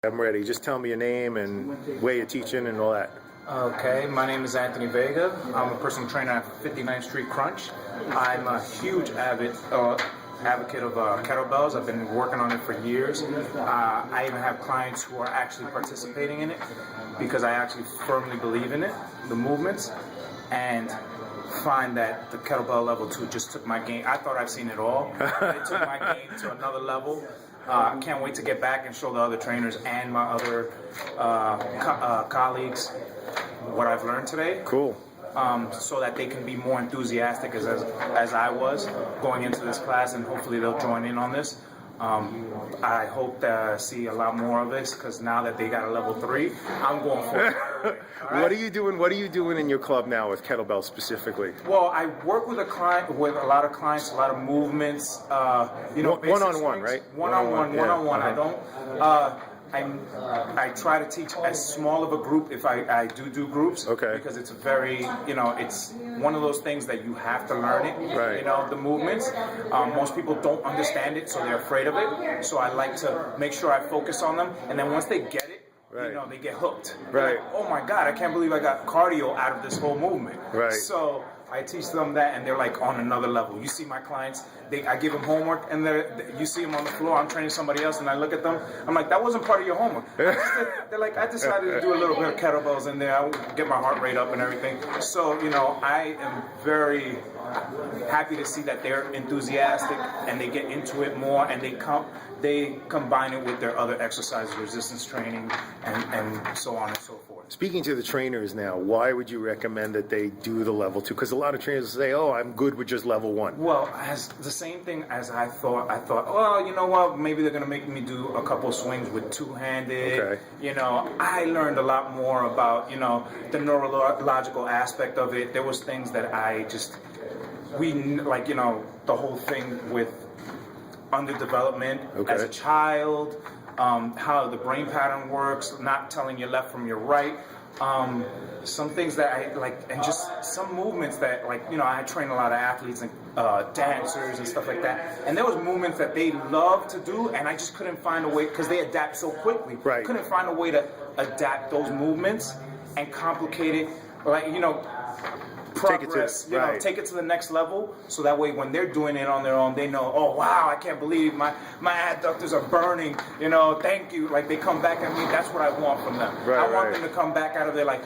I'm ready. Just tell me your name and where you're teaching and all that. Okay, my name is Anthony Vega. I'm a personal trainer at 59th Street Crunch. I'm a huge advocate of KettleBells. I've been working on it for years. I even have clients who are actually participating in it because I actually firmly believe in it, the movements, and find that the KettleBell Level 2 just took my game. I thought I've seen it all. It took my game to another level. I can't wait to get back and show the other trainers and my other colleagues what I've learned today. Cool. So that they can be more enthusiastic as I was going into this class, and hopefully they'll join in on this. I hope to see a lot more of this because now that they got a level 3, I'm going for it. Right? What are you doing? What are you doing in your club now with kettlebell specifically? Well, I work with a lot of clients, a lot of movements. One-on-one, right? One-on-one. I don't. I try to teach as small of a group if I do groups. Okay. Because it's very, it's one of those things that you have to learn it. Right. The movements. Most people don't understand it, so they're afraid of it. So I like to make sure I focus on them, and then once they get it, right, they get hooked. Right. Like, oh my God, I can't believe I got cardio out of this whole movement. Right. So I teach them that, and they're like on another level. You see my clients, I give them homework, and you see them on the floor. I'm training somebody else, and I look at them. I'm like, that wasn't part of your homework. They're like, I decided to do a little bit of kettlebells in there. I get my heart rate up and everything. So, I am very happy to see that they're enthusiastic and they get into it more, and they combine it with their other exercises, resistance training, and so on and so forth. Speaking to the trainers now, why would you recommend that they do the level 2? Because a lot of trainers say, "Oh, I'm good with just level 1." Well, as the same thing as I thought, well, you know what? Maybe they're gonna make me do a couple swings with two-handed. Okay. I learned a lot more about the neurological aspect of it. There was things that the whole thing with underdevelopment as a child, how the brain pattern works, not telling your left from your right, some things that I like, and just some movements that I train a lot of athletes and dancers and stuff like that, and there was movements that they love to do, and I just couldn't find a way because they adapt so quickly. Right. Couldn't find a way to adapt those movements and complicate it, progress, take it to the next level, so that way when they're doing it on their own, they know, oh wow, I can't believe my adductors are burning, thank you, like they come back at me. That's what I want from them. Right, I want them to come back out of there like,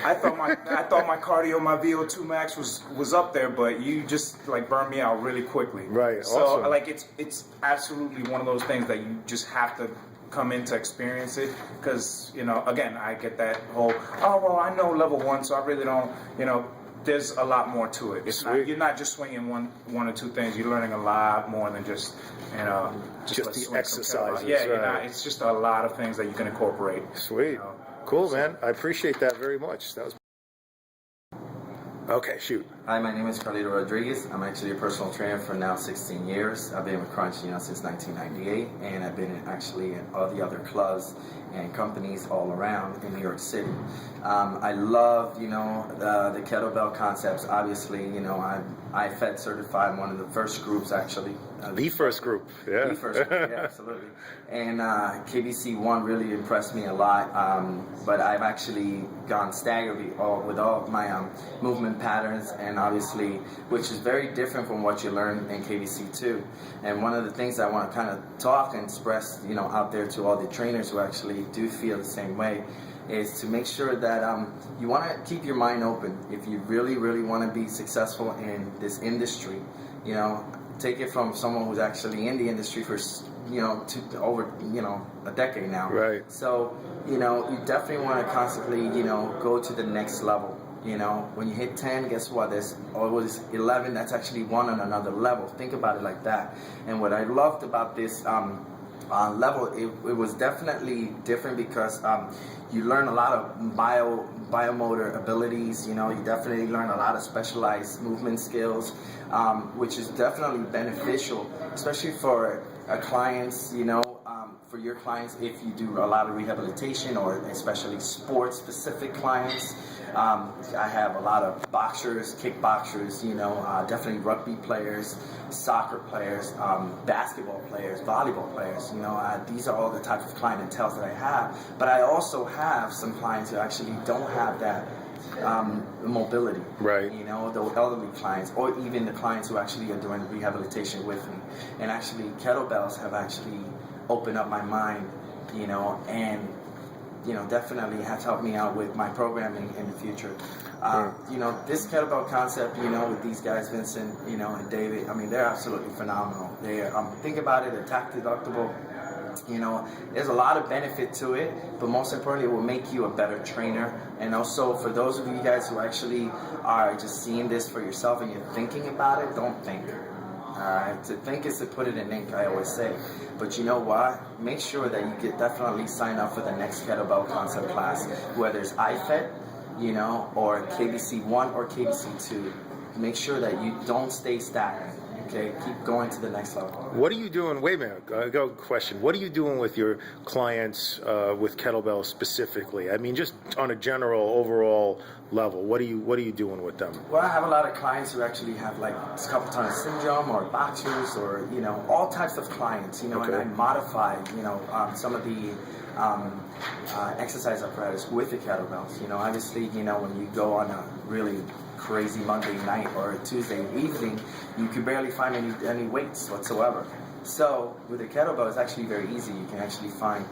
I thought my cardio, my VO2 max was up there, but you just burned me out really quickly. Right. So awesome. it's absolutely one of those things that you just have to come in to experience it, because again, I get that whole, oh well, I know level 1, so I really don't, there's a lot more to it. You're not just swinging one or two things. You're learning a lot more than just the exercises. Yeah, it's just a lot of things that you can incorporate. Sweet. Cool, man. I appreciate that very much. That was okay. Shoot. Hi, my name is Carlito Rodriguez. I'm actually a personal trainer for now 16 years. I've been with Crunch, since 1998, and I've been actually in all the other clubs and companies all around in New York City. I love, the KettleBell Concepts. Obviously, I Fed certified, one of the first groups actually. The first group, yeah. The first group, yeah, absolutely. And KBC1 really impressed me a lot, but I've actually gone staggered with all of my movement patterns, and obviously, which is very different from what you learn in KBC2. And one of the things I want to kind of talk and express, out there to all the trainers who actually do feel the same way, is to make sure that you want to keep your mind open. If you really, really want to be successful in this industry, take it from someone who's actually in the industry for over a decade now. Right. So you definitely want to constantly go to the next level. When you hit 10, guess what? There's always 11. That's actually one on another level. Think about it like that. And what I loved about this level, it was definitely different because you learn a lot of biomotor abilities. You definitely learn a lot of specialized movement skills, which is definitely beneficial, especially for clients. for your clients, if you do a lot of rehabilitation or especially sports-specific clients. I have a lot of boxers, kickboxers, definitely rugby players, soccer players, basketball players, volleyball players. These are all the types of clientele that I have. But I also have some clients who actually don't have that mobility. Right. The elderly clients, or even the clients who actually are doing rehabilitation with me. And actually, KettleBells have actually opened up my mind, and definitely has helped me out with my programming in the future. This KettleBell concept, with these guys, Vincent, and David, I mean, they're absolutely phenomenal. They think about it, they're tax deductible. There's a lot of benefit to it, but most importantly, it will make you a better trainer. And also, for those of you guys who actually are just seeing this for yourself and you're thinking about it, don't think. To think is to put it in ink, I always say. But you know what? Make sure that you definitely sign up for the next KettleBell concept class, whether it's IFET, or KBC 1 or KBC 2. Make sure that you don't stay stagnant. Okay, keep going to the next level. What are you doing? Wait a minute. I got a question. What are you doing with your clients with KettleBell specifically? I mean, just on a general, overall level. What are you doing with them? Well, I have a lot of clients who actually have like carpal tunnel syndrome or boxers or all types of clients. Okay. And I modify some of the exercise apparatus with the kettlebells. Obviously, when you go on a really crazy Monday night or a Tuesday evening, you can barely find any weights whatsoever. So with the kettlebell, it's actually very easy. You can actually find,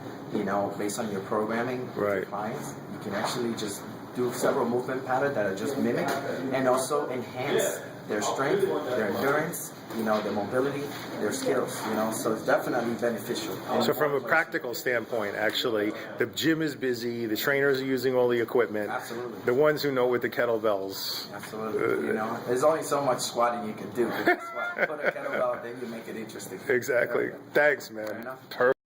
based on your programming with your clients, you can actually just do several movement patterns that are just mimic and also enhance their strength, their endurance, their mobility, their skills, so it's definitely beneficial. So from a practical standpoint, actually, the gym is busy, the trainers are using all the equipment. Absolutely. The ones who know with the kettlebells. Absolutely. There's only so much squatting you can do. Put a kettlebell, then you make it interesting. Exactly. Thanks, man. Fair enough. Perfect.